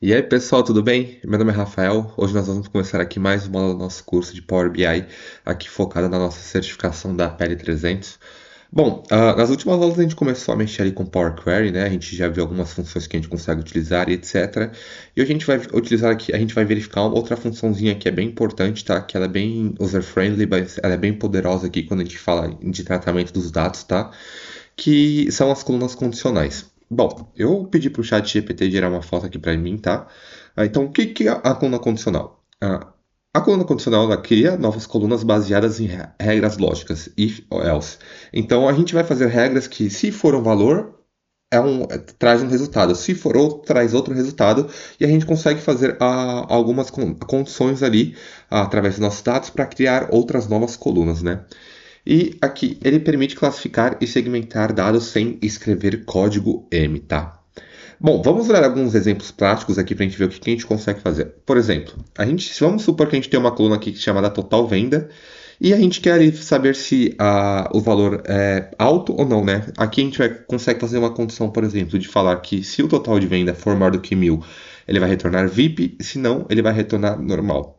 E aí, pessoal, tudo bem? Meu nome é Rafael. Hoje nós vamos começar aqui mais uma aula do nosso curso de Power BI, aqui focada na nossa certificação da PL300. Bom, nas últimas aulas a gente começou a mexer ali com Power Query, né? A gente já viu algumas funções que a gente consegue utilizar e etc. E hoje a gente vai utilizar aqui, a gente vai verificar uma outra funçãozinha que é bem importante, tá? Que ela é bem user-friendly, mas ela é bem poderosa aqui quando a gente fala de tratamento dos dados, tá? Que são as colunas condicionais. Bom, eu pedi para o chat GPT gerar uma foto aqui para mim, tá? Então, o que é a coluna condicional? A coluna condicional ela cria novas colunas baseadas em regras lógicas, if ou else. Então, a gente vai fazer regras que, se for um valor, traz um resultado. Se for outro, traz outro resultado. E a gente consegue fazer algumas condições ali, através dos nossos dados, para criar outras novas colunas, né? E aqui ele permite classificar e segmentar dados sem escrever código M, tá? Bom, vamos olhar alguns exemplos práticos aqui para a gente ver o que a gente consegue fazer. Por exemplo, vamos supor que a gente tem uma coluna aqui chamada total venda e a gente quer ali saber se o valor é alto ou não, né? Aqui a gente consegue fazer uma condição, por exemplo, de falar que se o total de venda for maior do que 1.000, ele vai retornar VIP, se não, ele vai retornar normal.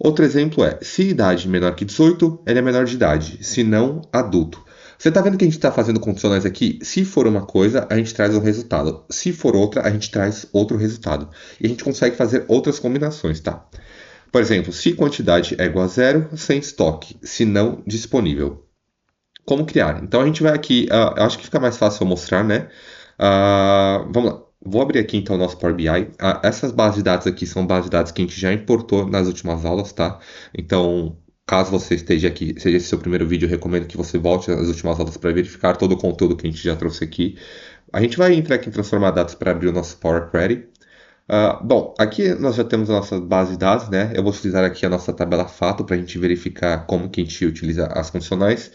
Outro exemplo é, se idade menor que 18, ele é menor de idade, se não, adulto. Você está vendo que a gente está fazendo condicionais aqui? Se for uma coisa, a gente traz um resultado. Se for outra, a gente traz outro resultado. E a gente consegue fazer outras combinações, tá? Por exemplo, se quantidade é igual a zero, sem estoque, se não, disponível. Como criar? Então a gente vai aqui, eu acho que fica mais fácil eu mostrar, né? Vamos lá. Vou abrir aqui então o nosso Power BI. Essas bases de dados aqui são bases de dados que a gente já importou nas últimas aulas, tá? Então, caso você esteja aqui, seja esse seu primeiro vídeo, eu recomendo que você volte às últimas aulas para verificar todo o conteúdo que a gente já trouxe aqui. A gente vai entrar aqui em transformar dados para abrir o nosso Power Query. Bom, aqui nós já temos a nossa base de dados, né? Eu vou utilizar aqui a nossa tabela fato para a gente verificar como que a gente utiliza as condicionais.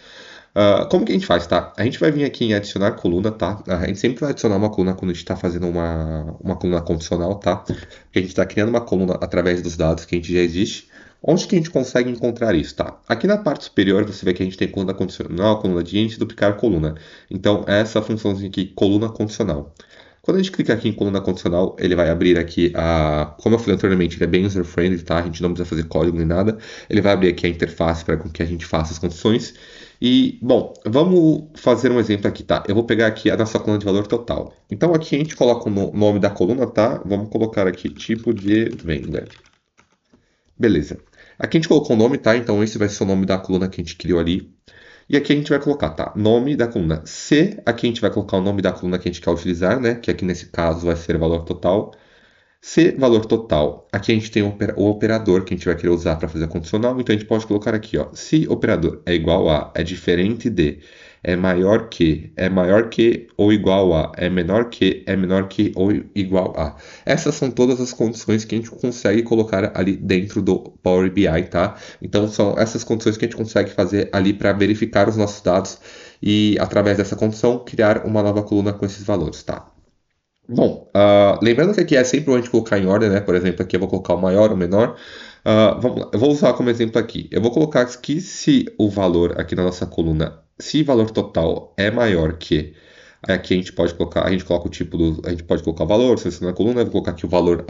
Como que a gente faz, tá? A gente vai vir aqui em adicionar coluna, tá? A gente sempre vai adicionar uma coluna quando a gente está fazendo uma coluna condicional, tá? Porque a gente está criando uma coluna através dos dados que a gente já existe. Onde que a gente consegue encontrar isso, tá? Aqui na parte superior você vê que a gente tem coluna condicional, coluna de índice, duplicar coluna. Então, essa funçãozinha aqui, coluna condicional. Quando a gente clica aqui em coluna condicional, ele vai abrir aqui como eu falei anteriormente, ele é bem user-friendly, tá? A gente não precisa fazer código nem nada. Ele vai abrir aqui a interface para que a gente faça as condições. E, bom, vamos fazer um exemplo aqui, tá? Eu vou pegar aqui a nossa coluna de valor total. Então aqui a gente coloca o nome da coluna, tá? Vamos colocar aqui tipo de venda. Beleza. Aqui a gente colocou o nome, tá? Então esse vai ser o nome da coluna que a gente criou ali. E aqui a gente vai colocar, tá? Nome da coluna C. Aqui a gente vai colocar o nome da coluna que a gente quer utilizar, né? Que aqui nesse caso vai ser valor total. Se valor total, aqui a gente tem o operador que a gente vai querer usar para fazer a condicional, então a gente pode colocar aqui, ó, se operador é igual a, é diferente de, é maior que ou igual a, é menor que ou igual a. Essas são todas as condições que a gente consegue colocar ali dentro do Power BI, tá? Então são essas condições que a gente consegue fazer ali para verificar os nossos dados e através dessa condição criar uma nova coluna com esses valores, tá? Bom, lembrando que aqui é sempre a gente colocar em ordem, né? Por exemplo, aqui eu vou colocar o maior, o menor. Vamos lá, eu vou usar como exemplo aqui. Eu vou colocar que se o valor aqui na nossa coluna, se o valor total é maior que, aqui a gente pode colocar, a gente coloca o tipo a gente pode colocar o valor, selecionar a coluna, eu vou colocar aqui o valor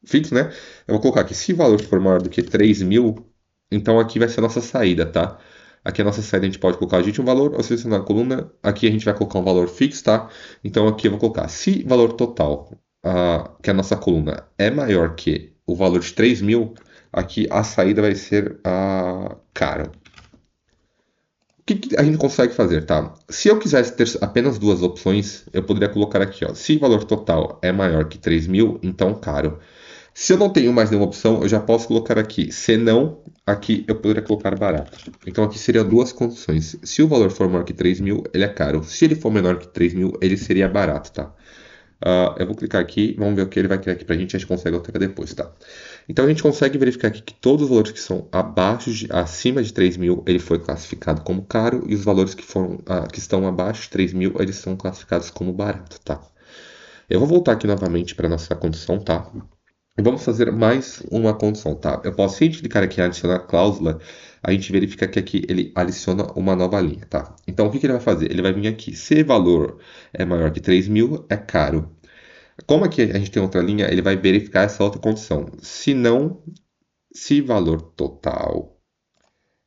fixo, né? Eu vou colocar aqui, se o valor for maior do que 3.000, então aqui vai ser a nossa saída, tá? Aqui a nossa saída a gente pode colocar um valor ou selecionar a coluna. Aqui a gente vai colocar um valor fixo, tá? Então aqui eu vou colocar, se valor total, que é a nossa coluna, é maior que o valor de 3.000, aqui a saída vai ser caro. O que a gente consegue fazer, tá? Se eu quisesse ter apenas duas opções, eu poderia colocar aqui, ó, se o valor total é maior que 3.000, então caro. Se eu não tenho mais nenhuma opção, eu já posso colocar aqui. Se não, aqui eu poderia colocar barato. Então aqui seriam duas condições. Se o valor for maior que 3.000, ele é caro. Se ele for menor que 3.000, ele seria barato, tá? Eu vou clicar aqui, vamos ver o que ele vai criar aqui pra gente, a gente consegue alterar depois, tá? Então a gente consegue verificar aqui que todos os valores que são acima de 3.000, ele foi classificado como caro, e os valores que estão abaixo de 3.000, eles são classificados como barato, tá? Eu vou voltar aqui novamente para nossa condição, tá? E vamos fazer mais uma condição, tá? Eu posso, se a gente clicar aqui em adicionar cláusula, a gente verifica que aqui ele adiciona uma nova linha, tá? Então, o que ele vai fazer? Ele vai vir aqui, se valor é maior que 3.000, é caro. Como aqui a gente tem outra linha, ele vai verificar essa outra condição. Se não, se valor total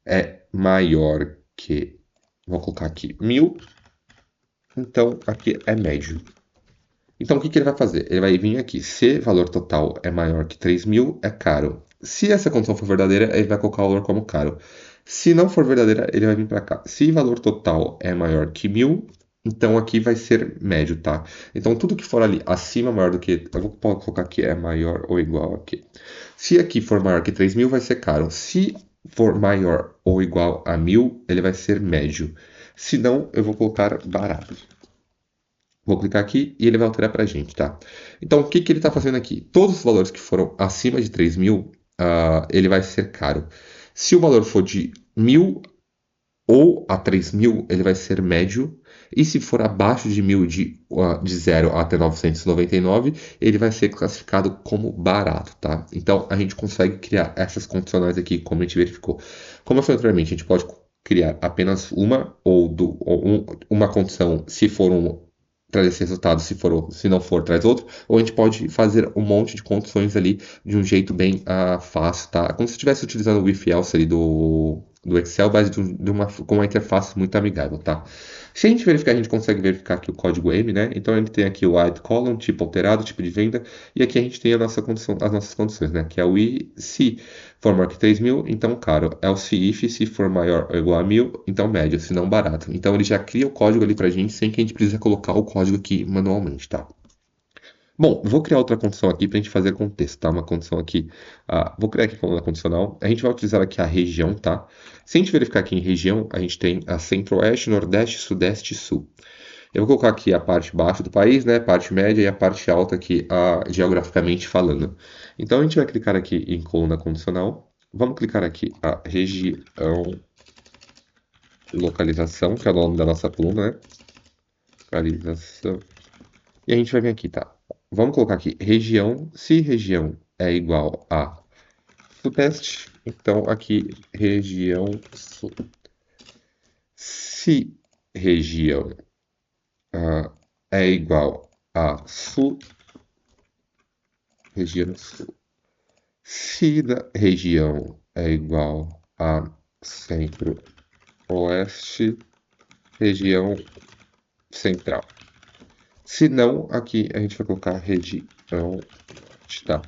é maior que, vou colocar aqui, 1.000, então aqui é médio. Então o que que ele vai fazer? Ele vai vir aqui, se valor total é maior que 3.000, é caro. Se essa condição for verdadeira, ele vai colocar o valor como caro. Se não for verdadeira, ele vai vir para cá. Se valor total é maior que 1.000, então aqui vai ser médio, tá? Então tudo que for ali acima, maior do que... Eu vou colocar aqui, é maior ou igual aqui. Se aqui for maior que 3.000, vai ser caro. Se for maior ou igual a 1.000, ele vai ser médio. Se não, eu vou colocar barato. Vou clicar aqui e ele vai alterar para a gente, tá? Então, o que que ele está fazendo aqui? Todos os valores que foram acima de 3.000, ele vai ser caro. Se o valor for de 1.000 ou a 3.000, ele vai ser médio. E se for abaixo de 1.000, de 0 até 999, ele vai ser classificado como barato, tá? Então, a gente consegue criar essas condicionais aqui, como a gente verificou. Como eu falei anteriormente, a gente pode criar apenas uma uma condição se for traz esse resultado, se não for, traz outro, ou a gente pode fazer um monte de condições ali de um jeito bem fácil, tá? Como se estivesse utilizando o if else ali do Excel, mas com uma interface muito amigável, tá? Se a gente verificar, a gente consegue verificar aqui o código M, né? Então a gente tem aqui o white column, tipo alterado, tipo de venda, e aqui a gente tem as nossas condições, né? Que é o I, se for maior que 3.000, então caro. Else if, se for maior ou igual a 1.000, então médio, se não barato. Então ele já cria o código ali pra gente sem que a gente precise colocar o código aqui manualmente, tá? Bom, vou criar outra condição aqui para a gente fazer contexto, tá? Uma condição aqui. Vou criar aqui coluna condicional. A gente vai utilizar aqui a região, tá? Se a gente verificar aqui em região, a gente tem a centro-oeste, nordeste, sudeste e sul. Eu vou colocar aqui a parte baixa do país, né? Parte média e a parte alta aqui, geograficamente falando. Então a gente vai clicar aqui em coluna condicional. Vamos clicar aqui a região localização, que é o nome da nossa coluna, né? Localização. E a gente vai vir aqui, tá? Vamos colocar aqui região. Se região é igual a sudeste, então aqui região sul. Se região é igual a sul, região sul. Se a região é igual a centro-oeste, região central. Se não, aqui a gente vai colocar região, tá?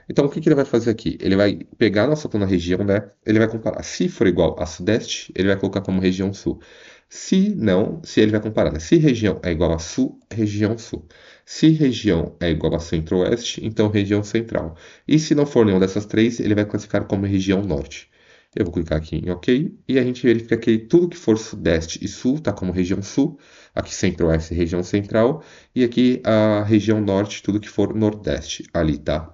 Então, o que que ele vai fazer aqui? Ele vai pegar a nossa coluna região, né? Ele vai comparar. Se for igual a sudeste, ele vai colocar como região sul. Se não, se ele vai comparar, né? Se região é igual a sul, região sul. Se região é igual a centro-oeste, então região central. E se não for nenhuma dessas três, ele vai classificar como região norte. Eu vou clicar aqui em OK e a gente verifica que tudo que for sudeste e sul está como região sul, aqui centro-oeste, região central, e aqui a região norte, tudo que for nordeste ali, tá?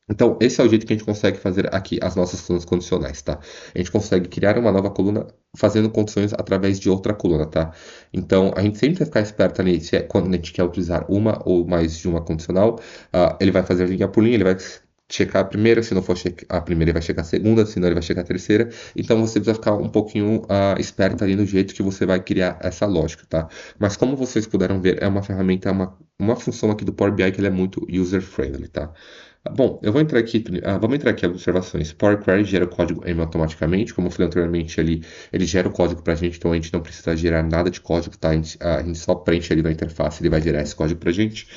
Então, esse é o jeito que a gente consegue fazer aqui as nossas colunas condicionais, tá? A gente consegue criar uma nova coluna fazendo condições através de outra coluna, tá? Então, a gente sempre vai ficar esperto ali, se é quando a gente quer utilizar uma ou mais de uma condicional, ele vai fazer linha por linha, ele vai checar a primeira, se não for a primeira, ele vai checar a segunda, se não, ele vai checar a terceira. Então, você precisa ficar um pouquinho esperto ali no jeito que você vai criar essa lógica, tá? Mas como vocês puderam ver, é uma ferramenta, uma função aqui do Power BI que ele é muito user-friendly, tá? Bom, eu vou entrar aqui, vamos entrar aqui em observações. Power Query gera o código M automaticamente, como eu falei anteriormente ali, ele gera o código para a gente, então a gente não precisa gerar nada de código, tá? A gente só preenche ali na interface, ele vai gerar esse código para a gente.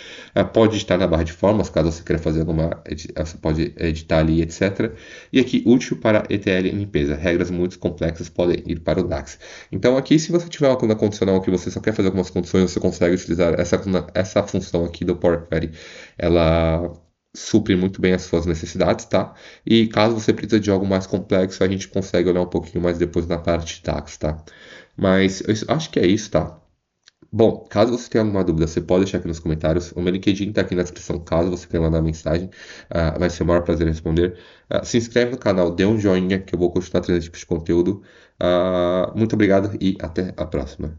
Pode editar na barra de formas, caso você queira fazer você pode editar ali, etc. E aqui, útil para ETL e limpeza. Regras muito complexas podem ir para o DAX. Então aqui, se você tiver uma coluna condicional que você só quer fazer algumas condições, você consegue utilizar essa função aqui do Power Query. Ela supre muito bem as suas necessidades, tá? E caso você precise de algo mais complexo, a gente consegue olhar um pouquinho mais depois na parte de DAX, tá? Mas eu acho que é isso, tá? Bom, caso você tenha alguma dúvida, você pode deixar aqui nos comentários. O meu LinkedIn está aqui na descrição, caso você queira mandar mensagem. Vai ser o maior prazer responder. Se inscreve no canal, dê um joinha, que eu vou continuar trazendo esse tipo de conteúdo. Muito obrigado e até a próxima.